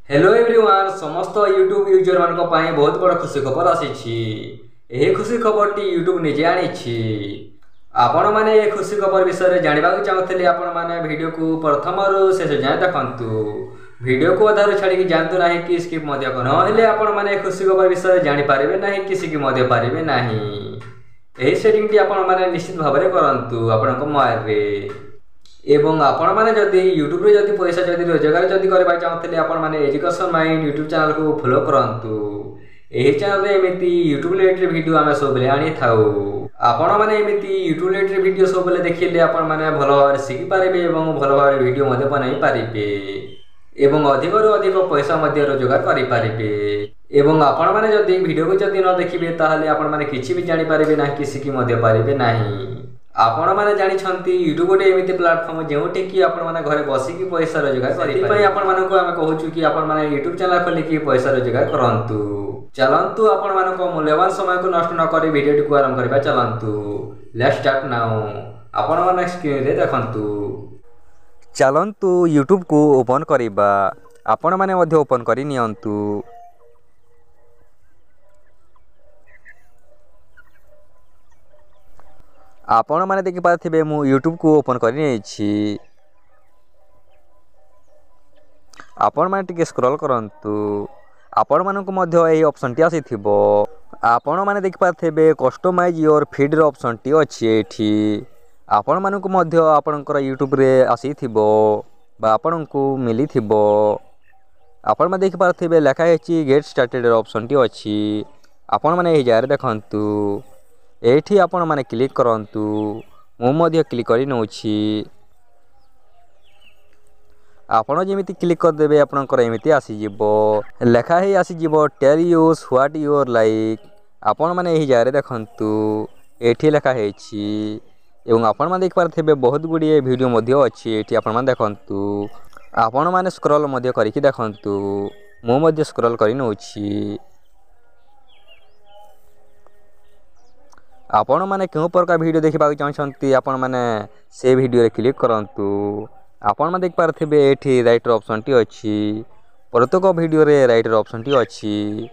Hello everyone समस्त YouTube user मान बहुत बड़ खुशी खबर आसी खुशी खबर टी यूट्यूब निजे आनी आपण मैंने ये खुशी खबर विषय जानवा चाहूली आपण मैंने वीडियो को प्रथम शेष जाए देखु वीडियो को अधार छाड़ी जातु ना कि स्किप ना आपण मैंने खुशी खबर विषय जानीपारे ना कि शिखी पारे ना यही सेटिंग टी आपण मैंने निश्चित भाव में करूँ आपण मोबाइल एवं आपण मैंने जदि यूट्यूब रे जदि पैसा जदि रोजगार जदि करबा चाहते आपण मैंने एजुकेशन माइंड यूट्यूब चैनल को फॉलो करंतु एही चैनल रे एमिति यूट्यूब रिलेटेड वीडियो आमे सब बेले आनी थाउ आपण मैंने एमिति यूट्यूब रिलेटेड वीडियो सब बेले देखिले आपण मैंने भलो भाव सिखि पारिबे एवं भलो भाव वीडियो मध्ये बनाई पारिबे एवं अधिक रु अधिक पैसा मध्ये रोजगार करि पारिबे एवं आपण मैंने जदि वीडियो को जदि न देखिबे ताहाले आपण मैंने किछि भी जानि पारिबे ना कि सिखि मध्ये पारिबे नाही। आपण मैंने जानी यूट्यूब गोटे एमती प्लाटफर्म जोटि कि आपण मैंने घरे बसिकी पैसा रोजगार करें आपण मानक आम कहूँ कि आपण मैंने यूट्यूब चैनल खोलिकी पैसा रोजगार करंतु चलंतु आपण मानक मूल्यवान समय को नष्ट न करी वीडियो को आरंभ करबा चलंतु लेट्स स्टार्ट नाउ आपण माने स्क्रीन रे देखंतु चलंतु यूट्यूब को ओपन करबा आपण माने मध्ये ओपन करि नियंतु आपण मैंने देखि पारे मु यूट्यूब को ओपन कर आपण मैंने टिके स्क्रॉल करंतु आपण मानक मध्य एही ऑप्शन टी आसी थिबो आपण मैंने देखि पारे कस्टमाइज योर फीड रो ऑप्शन टी अछि एठी आपण मानक मध्य आपणकर यूट्यूब रे आसी थिबो बा आपण को मिली थिबो आपण मैंने देखि पारे लेखा है गेट स्टार्टेड रो ऑप्शन टी अछि आपण मैंने एही जारे देखंतु एठी आपण माने क्लिक करंतु मु मध्य क्लिक करि नउछि आपण जेमिति क्लिक कर देबे आपनकर एमिति आसी जिवो लेखा हे आसी जिवो tell us what your like आपण माने एही जारे देखंतु एठी लेखा हेछि एवं आपण माने देख पारथेबे बहुत गुडी वीडियो मध्य अछि एठी आपण माने देखंतु आपण माने स्क्रॉल मध्य करिकि देखंतु मु मध्य स्क्रॉल करि नउछि आपण माने केउ प्रकार वीडियो देखिबा चाहछंती आपण माने से वीडियो रे क्लिक करंतु आपण माने देख पारथेबे एठी राइट रो ऑप्शन टी अछि प्रत्येक वीडियो रे राइट रो ऑप्शन टी अछि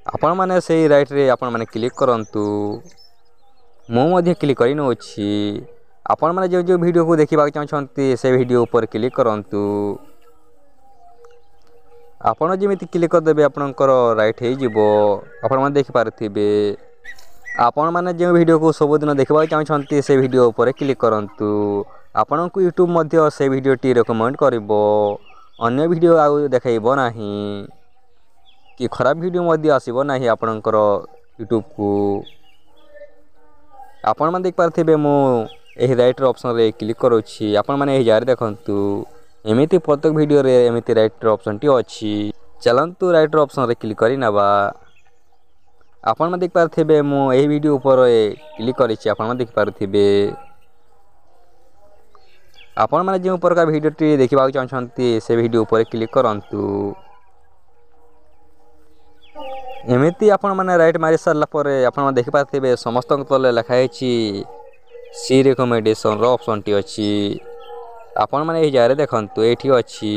आपण माने सेही राइट रे आपण माने क्लिक करंतु मु मध्ये क्लिक करि नउछि आपण माने जो वीडियो को देखिबा चाहछंती से वीडियो ऊपर क्लिक करंतु आपण जेमिति क्लिक कर देबे आपनकर राइट हे जिवो आपण माने देखि पारथिबे आपण माने जो वीडियो को सबुदिन देखबा चाहछंती से वीडियो ऊपर क्लिक करंतु आपण को यूट्यूब मध्य से वीडियो टी रिकमेंड करबो अन्य वीडियो आ देखाइबो नाही कि खराब वीडियो मध्य आसीबो नाही आपणकर यूट्यूब को आपण माने देख पारथिबे मु एही राइट रो ऑप्शन रे क्लिक करूछि आपण माने एही जारे देखंतु एमिति प्रत्येक वीडियो रे एमिति राइट रो ऑप्शन टी अछि चलंतु राइट रो ऑप्शन रे क्लिक करि नबा आपण में देख पारथिबे मु एही वीडियो ऊपर क्लिक करिछि आपण में देख पारथिबे आपण माने जे ऊपर का वीडियो टी देखिबा चाहछंती से वीडियो ऊपर क्लिक करंतु एमिति आपण माने राइट मारि सरला परे आपण में देख पारथिबे समस्त तले लिखा हेछि सी रिकमेंडेशन रो ऑप्शन टी अछि आपण माने एही जारे देखंतु एठी अछि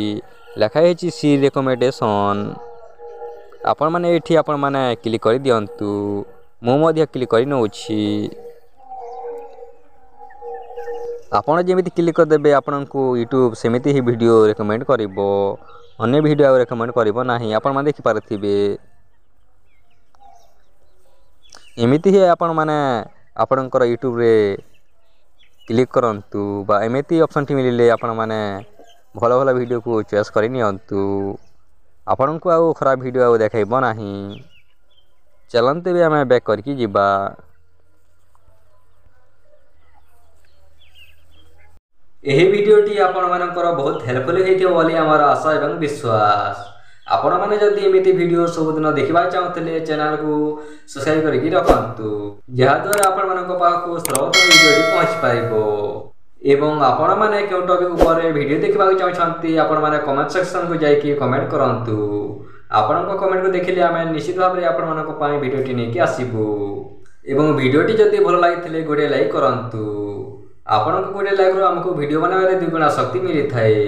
लिखा हेछि सी रिकमेंडेशन आपण माने एठी आपण माने क्लिक करि दियंतु मु मध्ये क्लिक करि नउछि आपण जेमिति क्लिक कर देबे आपण को यूट्यूब सेमिति ही वीडियो रिकमेंड करिवो अन्य वीडियो रिकमेंड करिवो नाही आपण माने देखि पारथिबे एमिति ही आपण माने आपणकर यूट्यूब रे क्लिक करंतु बा एमिति ऑप्शन टी मिलिले आपण माने भलो भलो वीडियो को चॉइस करि नियंतु आपण को आउ खराब वीडियो आउ देखाइबो नाही चलंते भी हमें बैक करके जिबा एही वीडियो टी आपण मानकर बहुत हेल्पफुल हेथियो बोली हमर आशा एवं विश्वास आपण माने जदि एमिति वीडियो सब दिन देखिबा चाहतले चैनल को सब्सक्राइब करके रखंतु जहा द्वारा आपण मानक पाखो सर्वप्रथम वीडियो टी पहुंच पाइबो एवं आपण माने केउ टॉपिक ऊपर वीडियो देखिबा चाहछंती आपण माने कमेंट सेक्शन को जाई कि कमेंट करंतु आपण को कमेंट को देखिले हमें निश्चित भाव रे आपण मानक पाई वीडियो टी नेकी आसीबो एवं वीडियो टी जदि भलो लागिथिले गोटे लाइक करंतु आपण को गोटे लाइक रो हमको वीडियो बनावे रे दुगुना शक्ति मिली थाए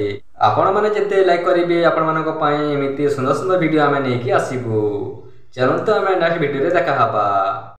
ଆପଣମାନେ ଯେତେ ଲାଇକ୍ କରିବେ ଆପଣମାନଙ୍କ ପାଇଁ ଏମିତି ସୁନ୍ଦର ସୁନ୍ଦର ଭିଡ଼ିଓ ଆମେ ନେଇକି ଆସିବୁ। ଚାଲନ୍ତୁ ଆମେ ନେକ୍ସଟ ଭିଡ଼ିଓରେ ଦେଖା ହେବା।